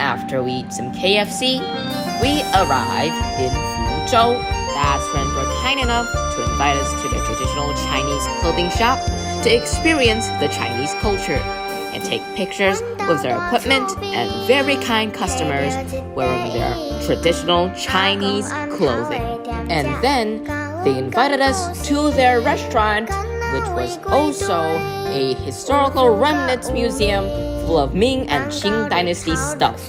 after we eat some KFC, we arrive in Fuzhou. That's when we're kind enough to invite us to the traditional Chinese clothing shop to experience the Chinese culture and take pictures with their equipment and very kind customers wearing their traditional Chinese clothing. And then they invited us to their restaurant, which was also a historical remnants museum full of Ming and Qing dynasty stuff.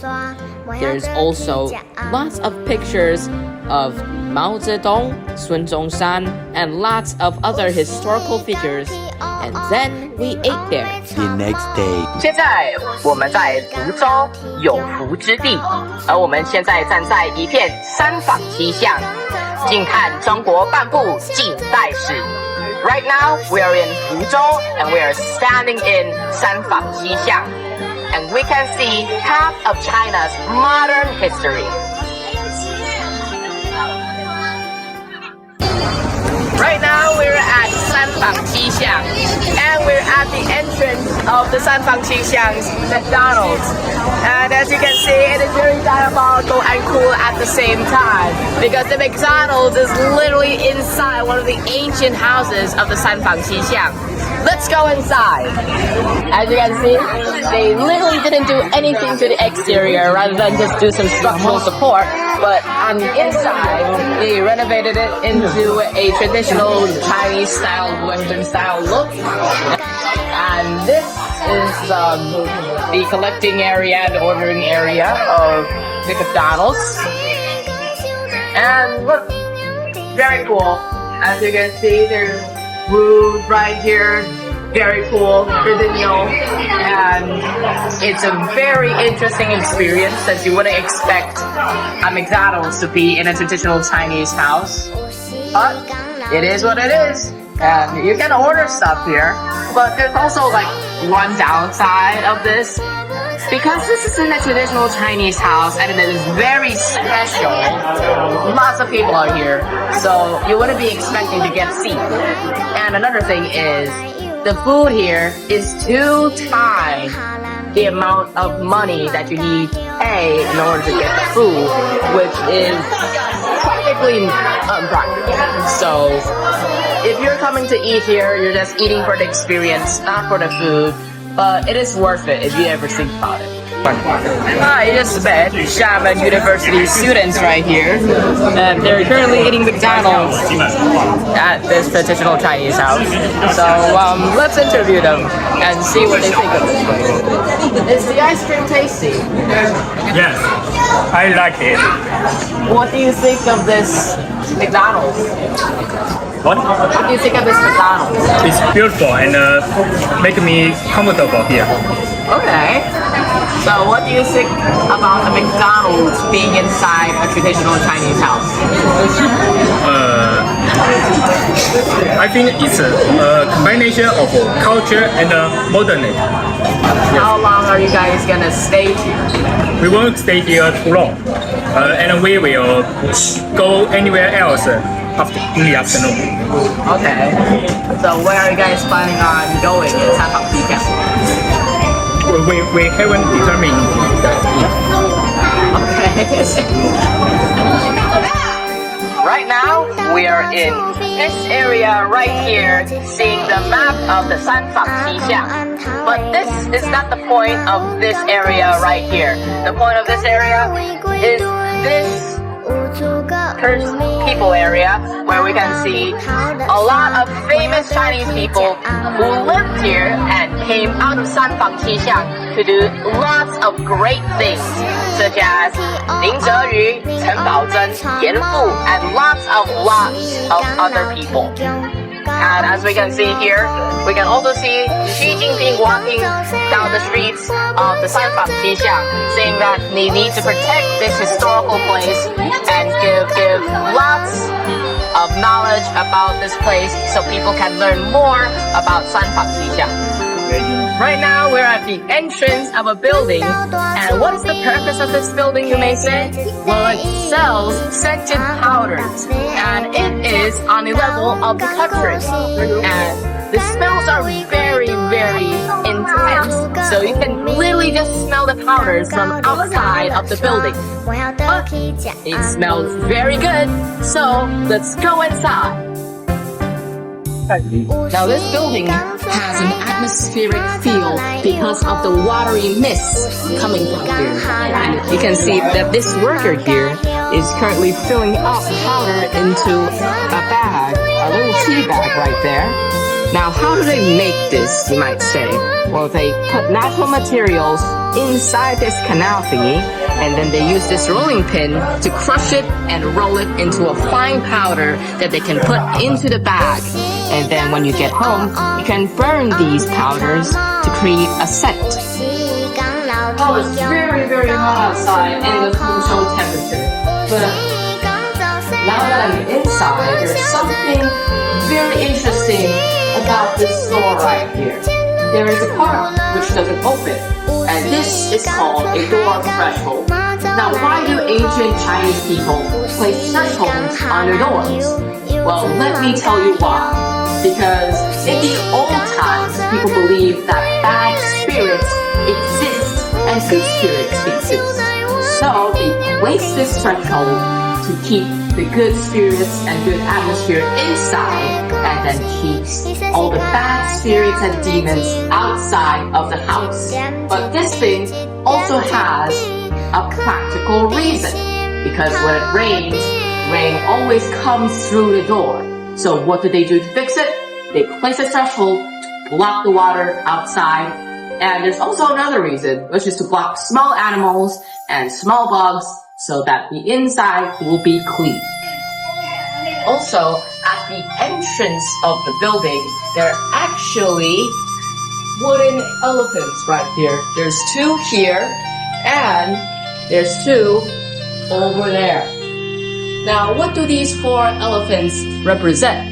There's also lots of pictures of Mao Zedong, Sun Zhongshan, and lots of other historical figures. And then we ate there. The next day. 现在我们在福州有福之地，而我们现在站在一片三坊七巷，近看中国半部近代史。Right now we are in Fuzhou and we are standing in 三坊七巷, and we can see half of China's modern history. Right now we're at 三坊七巷, and we're at the entrance of the 三坊七巷McDonald's. And as you can see, it is very diabolical and cool at the same time, because the McDonald's is literally inside one of the ancient houses of the 三坊七巷. Let's go inside. As you can see, they literally didn't do anything to the exterior rather than just do some structural support. But on the inside, they renovated it into a traditional Chinese style, Western style look. And this is the collecting area, the ordering area of the McDonald's. And look, very cool. As you can see, there's food right here. Very cool, and it's a very interesting experience that you wouldn't expect a McDonald's to be in a traditional Chinese house. But it is what it is, and you can order stuff here. But there's also like one downside of this. Because this is in a traditional Chinese house and it is very special, lots of people are here, so you wouldn't be expecting to get seats. And another thing is, the food here is 2 times the amount of money that you need to pay in order to get the food, which is practically unpractical. So if you're coming to eat here, you're just eating for the experience, not for the food. But it is worth it if you ever think about it. I just met Xiamen University students right here. And they're currently eating McDonald's at this traditional Chinese house. So let's interview them and see what they think of this place. Is the ice cream tasty? Yes, I like it. What do you think of this McDonald's? What? What do you think of this McDonald's? It's beautiful and make me comfortable here. Okay. So what do you think about the McDonald's being inside a traditional Chinese house? I think it's a combination of culture and modernity. How long are you guys gonna stay here? We won't stay here too long, and we will go anywhere else in the afternoon. Okay. So where are you guys planning on going in San Francisco? We haven't determined that. Okay. Right now, we are in this area right here, seeing the map of the San Francisco. But this is not the point of this area right here. The point of this area is this people area, where we can see a lot of famous Chinese people who lived here and came out of San Francisco to do lots of great things, such as Lin Zheyu, Chen Baozhen, Yan Fu, and lots of other people. And as we can see here, we can also see Xi Jinping walking down the streets of the San Francisco, saying that they need to protect this historical place and give lots of knowledge about this place so people can learn more about San Francisco. Right now, we're at the entrance of a building, and what is the purpose of this building, you may say? Well, it sells scented powders, and it is on the level of the country. And the smells are very, very intense, So you can literally just smell the powders from outside of the building. But it smells very good, so let's go inside. Now this building has an atmospheric feel because of the watery mist coming from here. And you can see that this worker here is currently filling up powder into a bag, a little tea bag right there. Now how do they make this, you might say? Well, they put natural materials inside this canal thingy, and then they use this rolling pin to crush it and roll it into a fine powder that they can put into the bag. And then when you get home, you can burn these powders to create a scent. Oh, it's very, very hot outside in the Fuzhou temperature. But now that I'm inside, there's something very interesting about this store right here. There is a part which doesn't open, and this is called a door threshold. Now, why do ancient Chinese people place thresholds on their doors? Well, let me tell you why. Because in the old times, people believed that bad spirits exist and good spirits exist. So they place this threshold to keep the good spirits and good atmosphere inside, and then keeps all the bad spirits and demons outside of the house. But this thing also has a practical reason, because when it rains, rain always comes through the door. So what do they do to fix it? They place a threshold to block the water outside. And there's also another reason, which is to block small animals and small bugs so that the inside will be clean. Also, at the entrance of the building, there are actually wooden elephants right here. There's 2 here, and there's 2 over there. Now, what do these 4 elephants represent?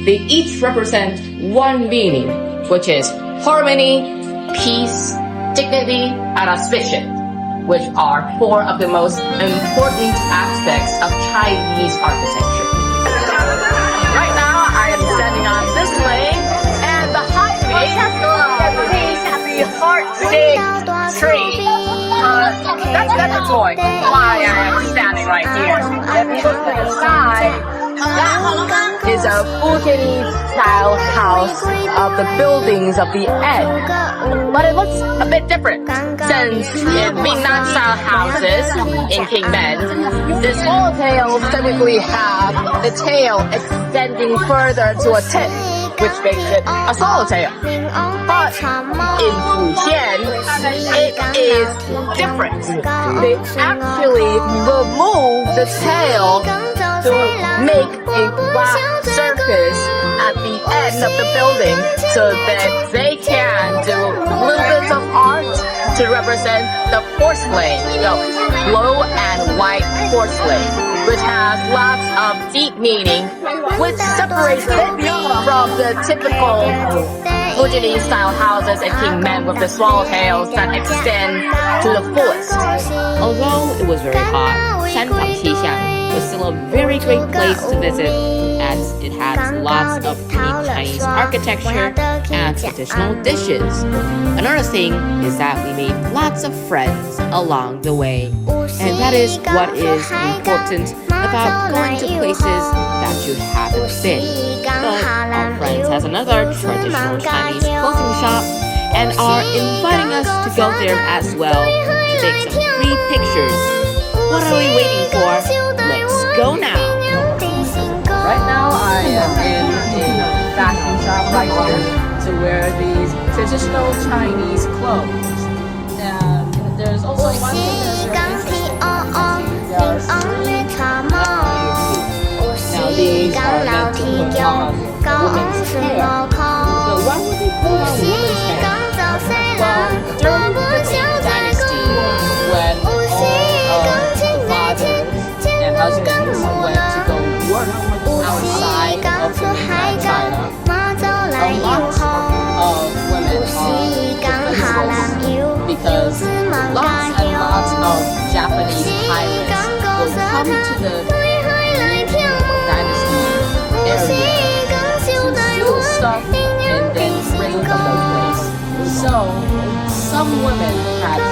They each represent one meaning, which is harmony, peace, dignity, and auspicion, which are 4 of the most important aspects of Chinese architecture. Right now, I am standing on this lane, and behind me is the heart-shaped tree. That's a toy. Why I am standing right here. If you look to the side, that is a Fujian-style house of the buildings of the end. But it looks a bit different, since in Mingnan-style houses in Kingmen, the swallowtails typically have the tail extending further to a tip, which makes it a swallowtail. But in Fujian, it is different. They actually remove the tail to make a flat surface at the end of the building so that they can do little bits of art to represent the porcelain, blue and white porcelain, which has lots of deep meaning, which separates it from the typical Fujian-style houses at Kingmen with the swallowtails that extend to the fullest. Although it was very hot,三坊七巷was still a very great place to visit, as it has lots of unique Chinese architecture and traditional dishes. Another thing is that we made lots of friends along the way, and that is what is important about going to places that you haven't been. But our friends has another traditional Chinese clothing shop and are inviting us to go there as well to take some free pictures. What are we waiting for? Let's go now! Right now I am in a fashion shop right here to wear these traditional Chinese clothes. And there's also one thing that's very interesting. There are 3 now these are meant to put on women's hair. But why would they put on women's hair? Well, during the Ming Dynasty, when all of the fathers and husbands went to go work outside of the mainland China, a lot of women are defenseless because lots and lots of Japanese pirates will come to the Dynasty area to steal stuff and then bring from the place. So some women had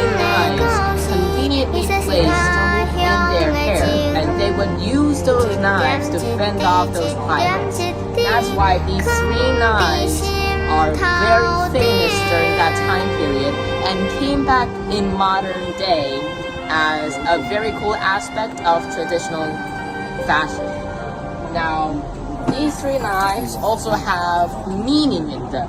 3 knives conveniently placed in their hair, and they would use those knives to fend off those pirates. That's why these 3 knives are very famous during that time period and came back in modern day as a very cool aspect of traditional fashion. Now, these 3 knives also have meaning in them.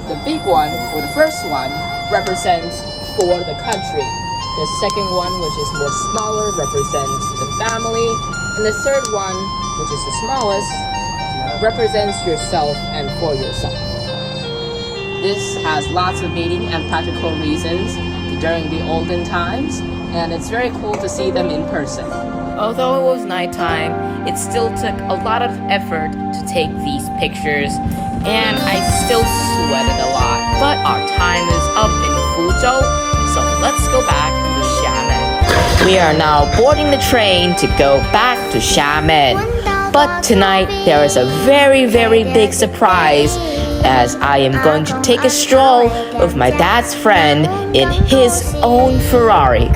The big one, or the first one, represents for the country. The second one, which is more smaller, represents the family. And the third one, which is the smallest, represents yourself and for yourself. This has lots of meaning and practical reasons during the olden times, and it's very cool to see them in person. Although it was nighttime, it still took a lot of effort to take these pictures, and I still sweated a lot. But our time is up in Fuzhou, so let's go back to Xiamen. We are now boarding the train to go back to Xiamen. But tonight there is a very, very big surprise, as I am going to take a stroll with my dad's friend in his own Ferrari.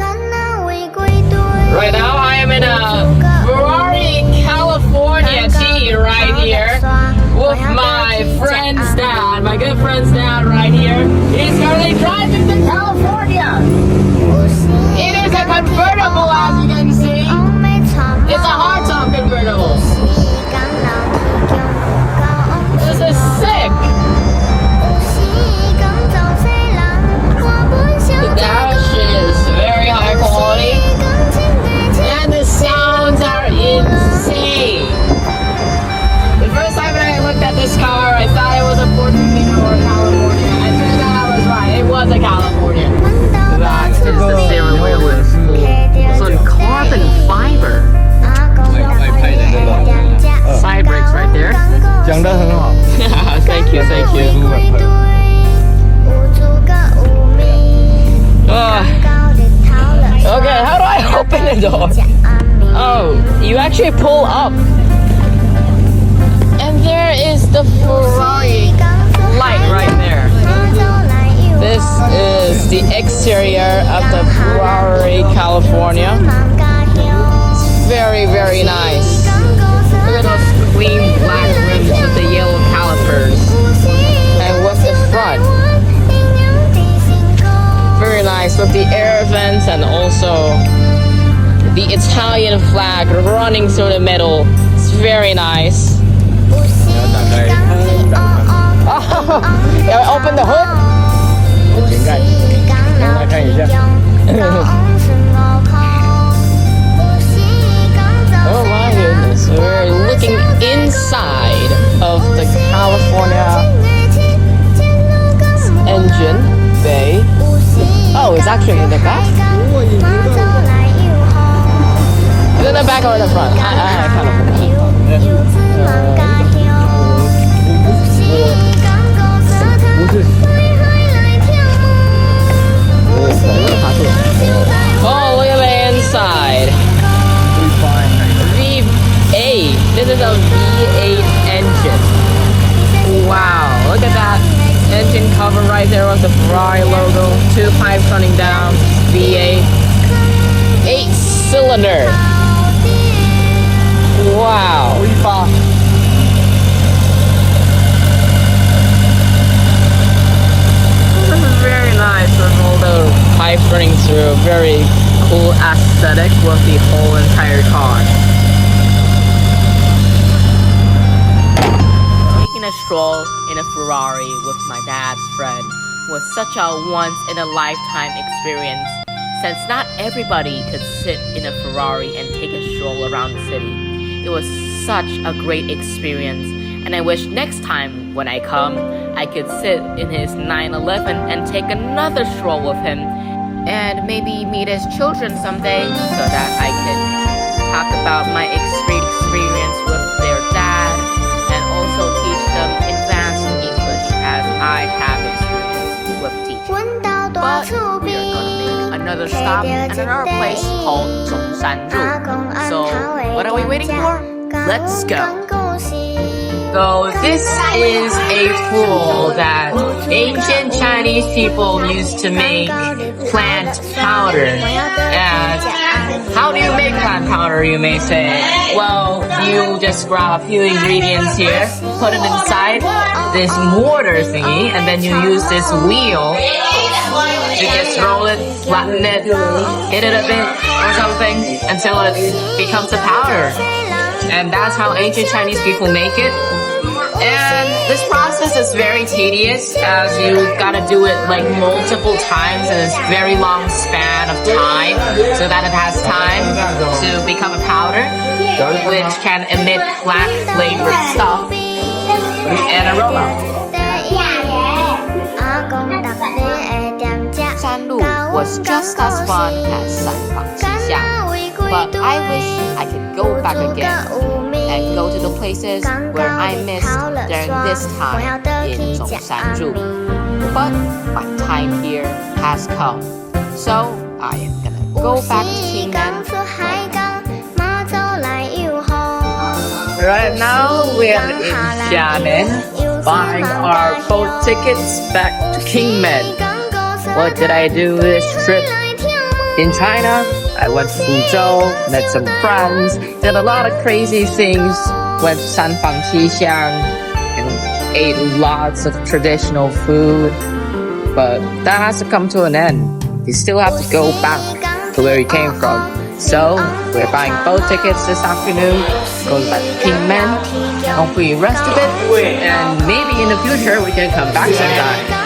Right now I am in a Ferrari California T right here with my friend's dad, my good friend's dad right here. He's currently driving to California. It is a convertible, as you can see. It's a hardtop convertible. This is sick. The dash is very high quality. And the sounds are insane. The first time when I looked at this car, I thought it was a Portofino or a California. I turned out I was right. It was a California. That is the steering wheel is full. It's on carbon fiber. Side brakes right there. 讲得很好。 Thank you, thank you. Okay, how do I open the door? Oh, you actually pull up. And there is the Ferrari light right there. This is the exterior of the Ferrari California. It's very, very nice. Look at those clean black rims with the yellow calipers. And with the front. Very nice with the air vents and also the Italian flag running through the middle. It's very nice. Oh, open the hood. Oh my goodness, we're looking inside of the California engine bay. Oh, it's actually in the back? Is it in the back or in the front? I kind of Oh, look at the inside. V8. This is a V8 engine. Wow, look at that engine cover right there with the Ferrari logo. 2 pipes running down. V8. 8-cylinder. Wow. This is very nice with all the pipes running through. Very cool aesthetic with the whole entire car. Taking a stroll in a Ferrari with my dad's friend was such a once-in-a-lifetime experience, since not everybody could sit in a Ferrari and take a stroll around the city. It was such a great experience, and I wish next time when I come, I could sit in his 911 and take another stroll with him, and maybe meet his children someday so that I can talk about my experience with their dad and also teach them advanced English as I have experience with teaching. But we are going to make another stop at another place called Zhongshan. So what are we waiting for? Let's go. So this is a tool that ancient Chinese people used to make plant powder. And how do you make plant powder, you may say? Well, you just grab a few ingredients here, put them inside this mortar thingy, and then you use this wheel to just roll it, flatten it, hit it a bit or something until it becomes a powder. And that's how ancient Chinese people make it. And this process is very tedious as you gotta do it like multiple times in this very long span of time so that it has time to become a powder, which can emit black flavored stuff and aroma. Shanlu was just as fun as Sanfang Xixiang, but I wish I could go back again and go to the places where I missed during this time in Zhongshanzhu. But my time here has come, so I am gonna go back to Kingman. Right now we are in Xiamen buying our boat tickets back to Kingman. What did I do this trip? In China, I went to Fuzhou, met some friends, did a lot of crazy things, went to Sanfang Xixiang, and ate lots of traditional food. But that has to come to an end. You still have to go back to where you came from. So, we're buying boat tickets this afternoon, go back to Kingman, hopefully rest a bit, and maybe in the future we can come back sometime.